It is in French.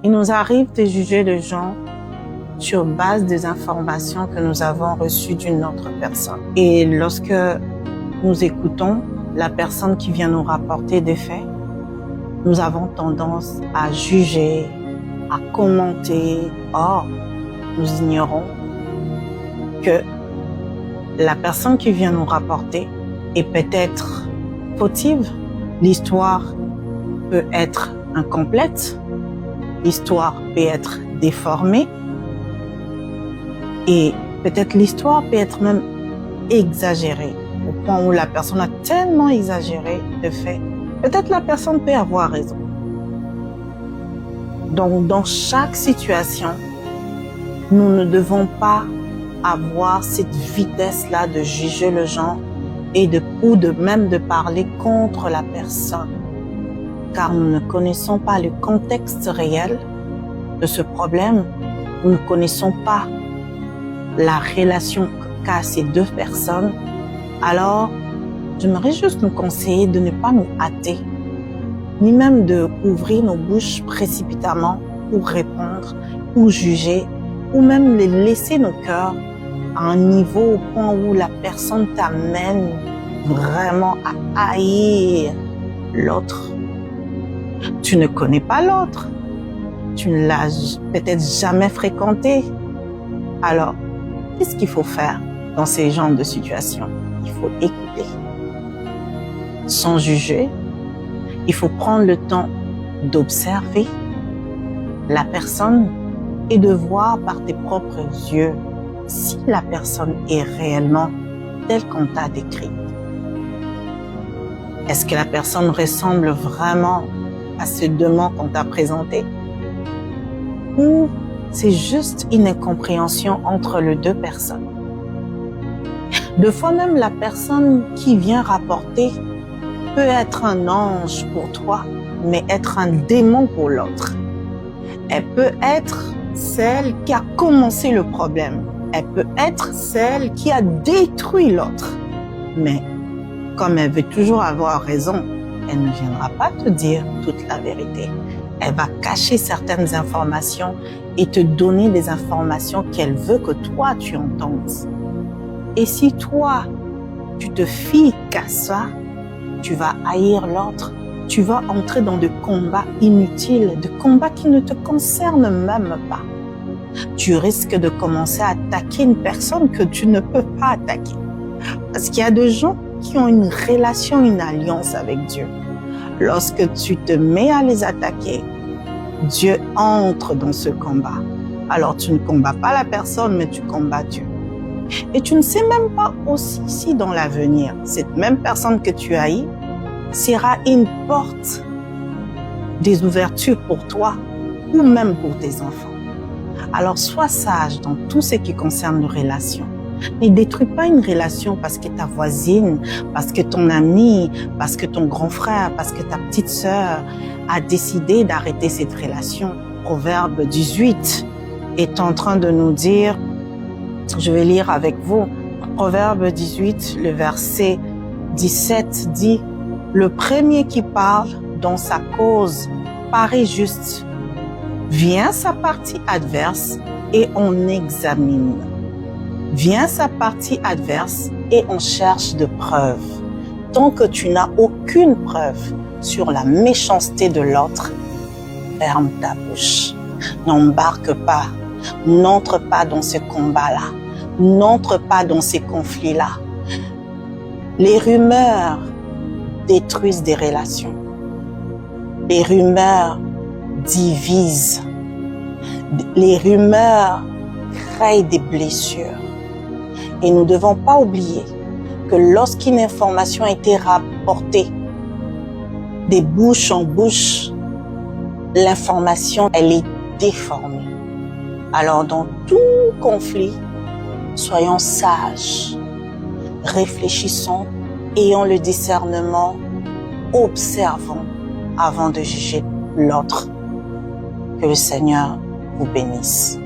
Il nous arrive de juger les gens sur base des informations que nous avons reçues d'une autre personne. Et lorsque nous écoutons la personne qui vient nous rapporter des faits, nous avons tendance à juger, à commenter. Or, nous ignorons que la personne qui vient nous rapporter est peut-être fautive. L'histoire peut être incomplète. L'histoire peut être déformée. Et peut-être l'histoire peut être même exagérée, au point où la personne a tellement exagéré de fait. Peut-être la personne peut avoir raison. Donc, dans chaque situation, nous ne devons pas avoir cette vitesse-là de juger le gens ou même de parler contre la personne. Car nous ne connaissons pas le contexte réel de ce problème. Nous ne connaissons pas la relation qu'a ces deux personnes. Alors, j'aimerais juste nous conseiller de ne pas nous hâter, ni même de ouvrir nos bouches précipitamment pour répondre, ou juger, ou même les laisser nos cœurs à un niveau au point où la personne t'amène vraiment à haïr l'autre. Tu ne connais pas l'autre. Tu ne l'as peut-être jamais fréquenté. Alors, qu'est-ce qu'il faut faire dans ces genres de situations? Il faut écouter, sans juger. Il faut prendre le temps d'observer la personne et de voir par tes propres yeux si la personne est réellement telle qu'on t'a décrite. Est-ce que la personne ressemble vraiment à ce démon qu'on t'a présenté? Ou c'est juste une incompréhension entre les deux personnes? Deux fois même, la personne qui vient rapporter peut être un ange pour toi, mais être un démon pour l'autre. Elle peut être celle qui a commencé le problème. Elle peut être celle qui a détruit l'autre. Mais comme elle veut toujours avoir raison, elle ne viendra pas te dire toute la vérité. Elle va cacher certaines informations et te donner des informations qu'elle veut que toi tu entendes. Et si toi, tu te fies qu'à ça, tu vas haïr l'autre, tu vas entrer dans des combats inutiles, des combats qui ne te concernent même pas. Tu risques de commencer à attaquer une personne que tu ne peux pas attaquer. Parce qu'il y a des gens qui ont une relation, une alliance avec Dieu. Lorsque tu te mets à les attaquer, Dieu entre dans ce combat. Alors tu ne combats pas la personne, mais tu combats Dieu. Et tu ne sais même pas aussi si dans l'avenir, cette même personne que tu haïs sera une porte des ouvertures pour toi ou même pour tes enfants. Alors sois sage dans tout ce qui concerne nos relations. Ne détruis pas une relation parce que ta voisine, parce que ton ami, parce que ton grand frère, parce que ta petite sœur a décidé d'arrêter cette relation. Proverbe 18 est en train de nous dire, je vais lire avec vous, Proverbe 18, le verset 17 dit, « Le premier qui parle dans sa cause paraît juste. Vient sa partie adverse et on examine. Vient sa partie adverse et on cherche de preuves. Tant que tu n'as aucune preuve sur la méchanceté de l'autre, ferme ta bouche. N'embarque pas, n'entre pas dans ce combat-là, n'entre pas dans ces conflits-là. Les rumeurs détruisent des relations. Les rumeurs divisent. Les rumeurs créent des blessures. Et nous ne devons pas oublier que lorsqu'une information a été rapportée des bouches en bouche, l'information, elle est déformée. Alors, dans tout conflit, soyons sages, réfléchissons, ayons le discernement, observons avant de juger l'autre. Que le Seigneur vous bénisse.